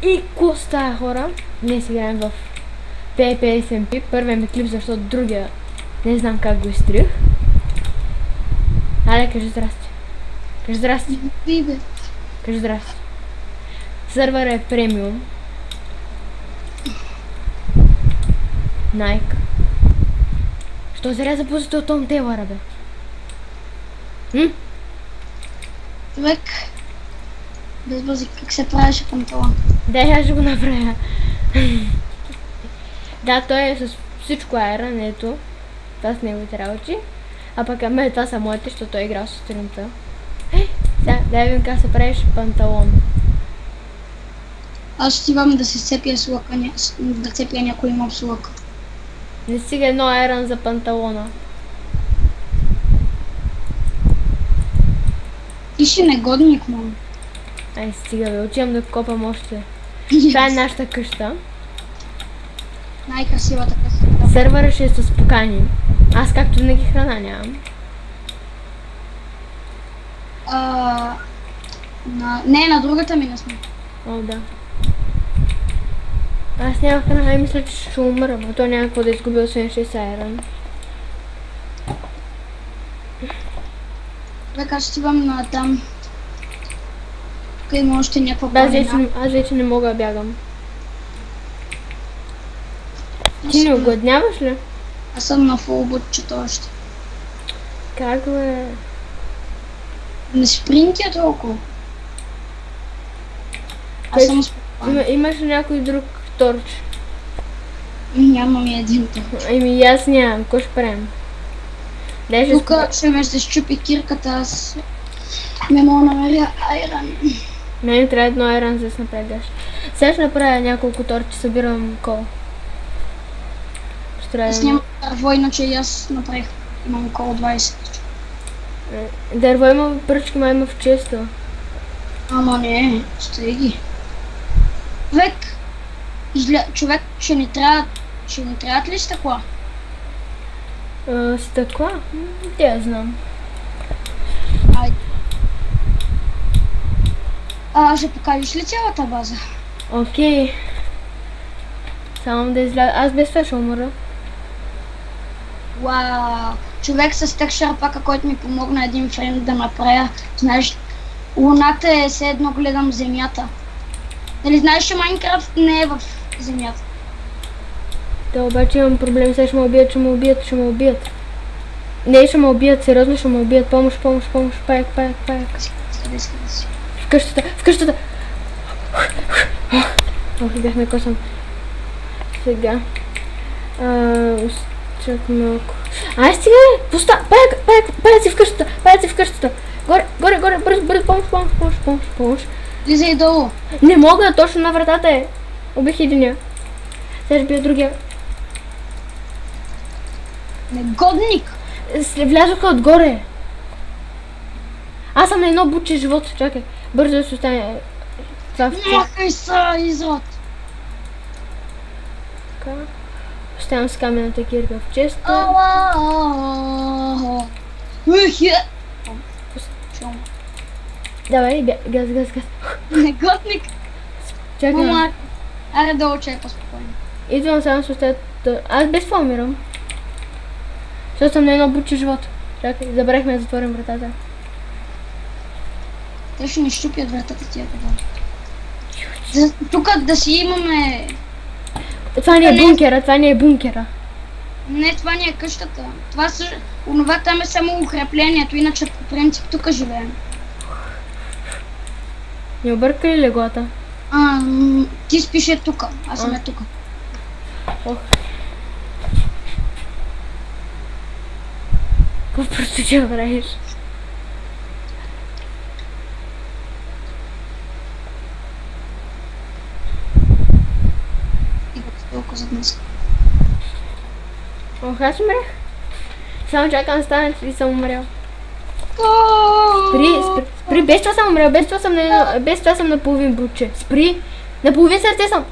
И ко става, хора? Днес играем в PvP SMP. Първият ми клип, защото другия не знам как го изтрих. Айде, кажи здрасти. Кажи здрасти. Кажи здрасти. Сървър е премиум. Nike. Що зря запусти от Том Тейлъра, бе? Човек, без бързи, как се правеше панталон? Да, я ще го направя. Да, той е с всичко айрон, ето. Това с неговите работи. А пък това са моите, защото той е играл сутринта. Сега, дай видим как се правиш панталон. Аз ще отивам да се сцепя с лъка, да цепя някой моб с лъка. Не стига едно айрон за панталона. Ти си негодник, мам. Ай, стига, бе, отивам да копам още. Това е нашата къща. Най-красивата къща. Сървъра ще е с покани. Аз както винаги храна нямам. Не, на другата ми не сме. О, да. Аз нямах храна и мисля, че ще умра, а то няма какво да изгуби, освен 6 айрон. Така ще отивам на там. Тук има още някаква планина. Аз вече не мога да бягам. Ти не огладняваш ли? Аз съм на фул бутчето още. Как бе? Не спринтя толкова. Аз съм спокоен. Имаш ли някой друг торч? Нямам и един торч. Еми аз нямам, какво ще правим? Тук ще ме се щупи кирката, аз не мога да намеря айрон. Мене трябва едно айрон, за да се напрегаш. Сега ще направя няколко торчи, събирам кол. Аз нямам дърво, иначе и аз направих. Имам кол 20. Дърво има пръчки, ма има в често. Ама не, стой ги. Човек, ще ни трябват ли стъкла? Стъкла? Те я знам. Айде. Ще покажеш ли цялата база? Окей. Само да изляза. Аз без това ще умра. Вау! Човек с текстчър пака, който ми помогна един френд да направя. Знаеш, луната е все едно гледам земята. Нали знаеш, че Майнкрафт не е в земята? Да, обаче имам проблем, сега ще ме убият. Не, ще ме убият, сериозно ще ме убият. Помощ, паяк. Скъде си. В къщата! Ох, бях ме косъм. Сега. Чак малко. Ай, стига, бе! Пуста! Паяк си в къщата! Горе, бързо, помощ. Лизай долу. Не мога, точно на вратата е. Убих единия. Сега ще бия другия. Негодник! Влязоха отгоре. Аз съм на едно буче живот, чакай. Бързо да се остане. Махай са, изрод! Така. Оставям с камената кирка в честа. Давай, газ. Негодник! Чакай. Мама, аре долу, че е по-спокойно. Идвам само с остата. Аз без това умирам. Защото съм на едно буче живот. Чакай, забравихме да затворим вратата. Те ще ни щупят вратата тия пътя. Тук да си имаме... Това не е бункера. Не, това не е къщата. Онова там е само укреплението, иначе по принцип тук живеем. Не обърка ли леглата? Ти спиш тук, аз съм тук. Ох. Какво просто че правиш? Толкова за днес. Ох, аз умрях. Само чакам да стане и съм умрял. Спри, без това съм умрял, без това съм на половин буче. Спри, на половин сърце съм.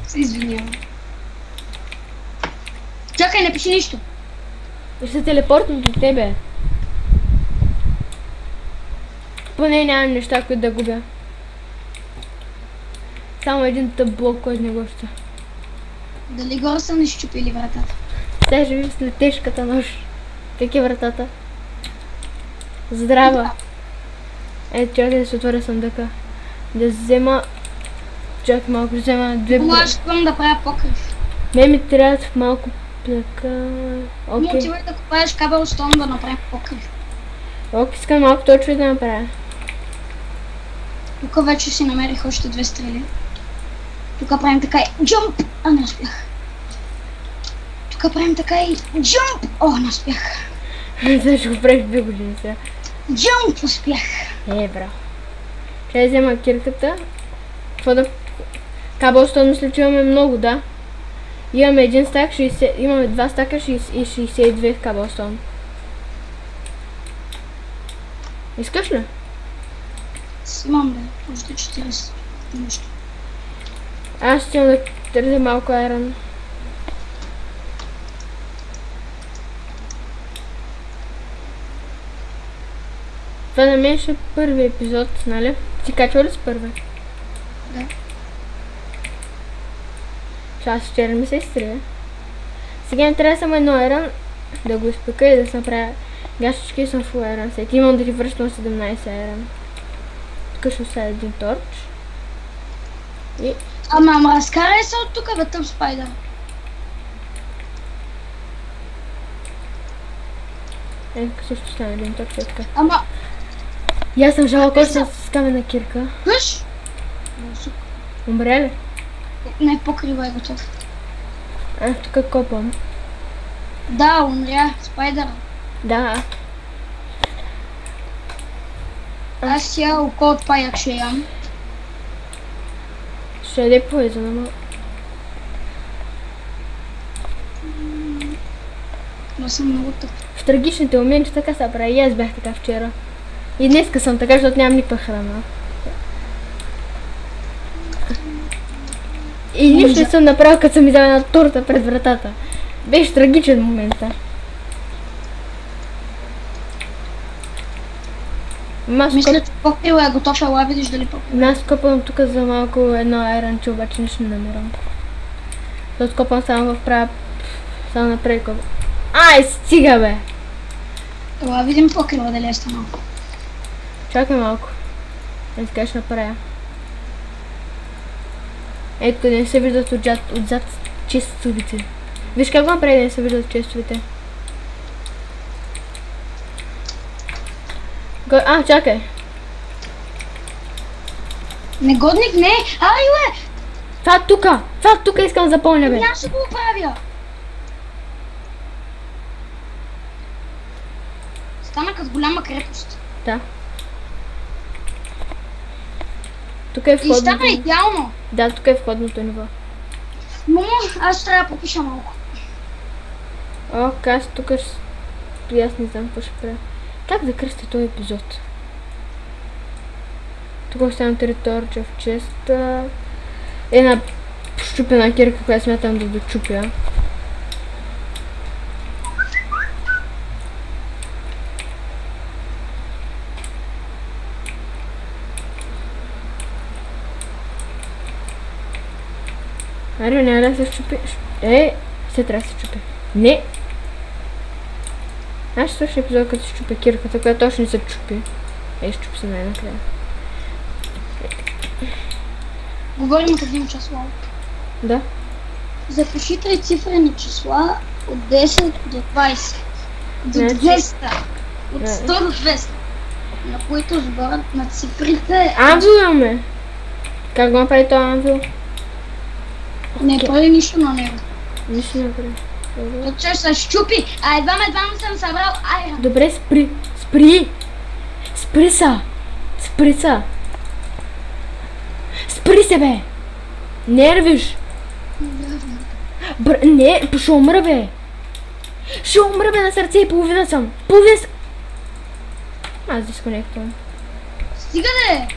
Се извинявам. Чакай, не пиши нищо. Ще се телепортна до тебе. Поне нямам неща, които да губя. Само един тъп блок, който не го ще. Дали горе са не щупили вратата? Те ще ви след тежката нощ. Какви вратата? Здрава! Ето, чакай да се отворя съндъка. Да взема... Чакай малко, ще взема две... Аз искам да правя покрив. Ми трябват малко плека... Окей. Отивай да купаеш кабелстон да направим покрив. Окей, искам малко точно да направя. Тук вече си намерих още 2 стрели. Тук правим така и джумп! А, не успях. Тук правим така и джумп! О, не успях. Защо го правиш 2 години сега? Джумп! Успях. Браво. Ще я взема кирката. Какво да... Кабелстон мисля, че имаме много, да? Имаме един стак, 60... имаме 2 стака и 62 кабелстон. Искаш ли? Имам бе, още 40 нещо. Аз ще да търся малко айрон. Това на мен ще е първи епизод, нали? Ти качва ли с първи? Да. Аз вчера ми се изтрия. Сега ми трябва само едно айрон да го изпека и да се направя гашички и съм фул айрон сет. Имам да ти връщам 17 айрон. Тук ще оставя един торч. И... Ама разкарай се от тук, бе, тъм спайдър. Тук също стана един торч, така. Ама... И аз съм жалко още с камена кирка. Къш? Умре ли? Не, покрива е готов. Тук копам. Да, умря, спайдър. Да. Аз сега око от паяк ще ям. Ще яде поезон, ама... Но съм много тъп. В трагичните моменти така се прави. И аз бях така вчера. И днеска съм така, защото нямам никаква храна. И нищо не съм направил, като съм изяла една торта пред вратата. Беше трагичен момент. Мисля, че покрива е готов, ела видиш дали покрива. Аз копам тук за малко едно айронче, обаче нищо не намирам. Защото копам само в права... Само напред копам. Ай, стига бе! Ела видим покрива дали е станал. Чакай малко. Ето така ще направя. Ето къде не се виждат отзад честовите. Виж как го направи да не се виждат честовите. Чакай. Негодник не! Ай, Това тука искам да запълня, бе. Аз ще го оправя. Стана като голяма крепост. Да. Тук е входното. И стана идеално. Да, тук е входното ниво. Мамо, аз трябва да попиша малко. Аз тук ще... Аз не знам какво ще правя. Как да кръстя този епизод? Тук оставям 3 торча в честа. Една щупена кирка, която смятам да дочупя. Аре, няма да се щупи. Все трябва да се щупи. Не! Аз ще свърши епизод, като щупя кирката, която точно не се чупи. Щупи се най-накрая. Говорим от 1 час, лау. Да. Запиши 3 цифрени числа от 10 до 20. До 200. От 100 до 200. На които сборът на цифрите... Анвил имаме! Как го направи този анвил? Не прави нищо на него. Нищо не прави. От че се щупи, а едва съм събрал айрон. Добре, спри! Спри! Спри са! Спри се, бе! Нервиш! Не, ще умра, бе! Ще умра, бе, на сърце и половина съм! Аз дисконектвам. Стига де!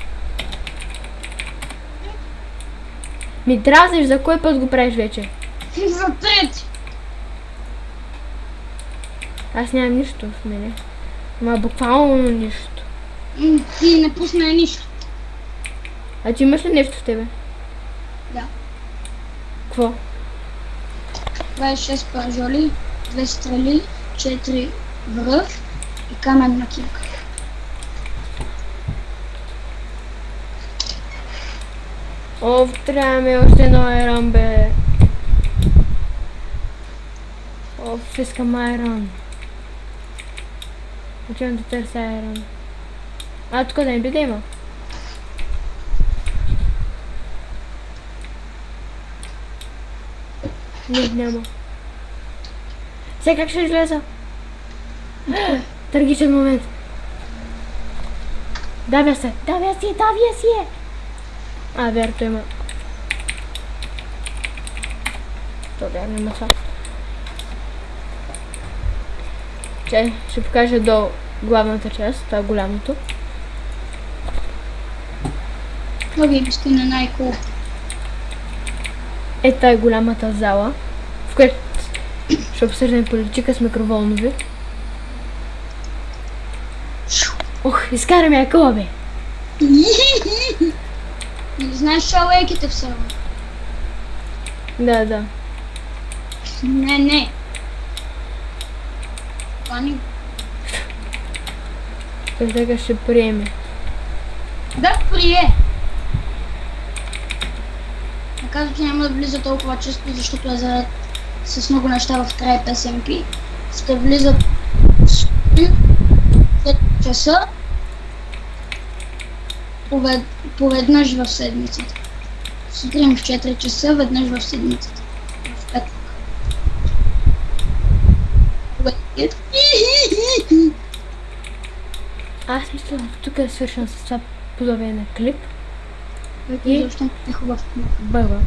Ми дразниш, за кой път го правиш вече? За трети! Аз нямам нищо в мене. Ма буквално нищо. Ти не пусна нищо. А ти имаш ли нещо в тебе? Да. Какво? 26 пържоли, 2 стрели, 4 връв и каменна кирка. Трябва ми още едно айрон, бе. Искам айрон. Отивам да търся айрон. Тук да не би да има. Няма. Сега как ще излеза? Трагичен момент. Давя се! Верто има. Добре, няма това. Ще покажа до главната част, това е голямото. Вие сте на най-кул. Това е голямата зала, в която ще обсъждаме политика с микроволнови. Изкараме акъла, бе! Не знаеш шалейките в сърва? Да. Не. Пани. Сега ще приеме. Да, прие! Казва, че няма да влиза толкова често, защото е заред с много неща в Tribe SMP. Ще влиза 5 часа поведнъж в седмицата. Сутрин в 4 часа, веднъж в седмицата. В петък. Аз мисля, тук е свършен с това подобие на клип. И защо е хубав клип. Бъва.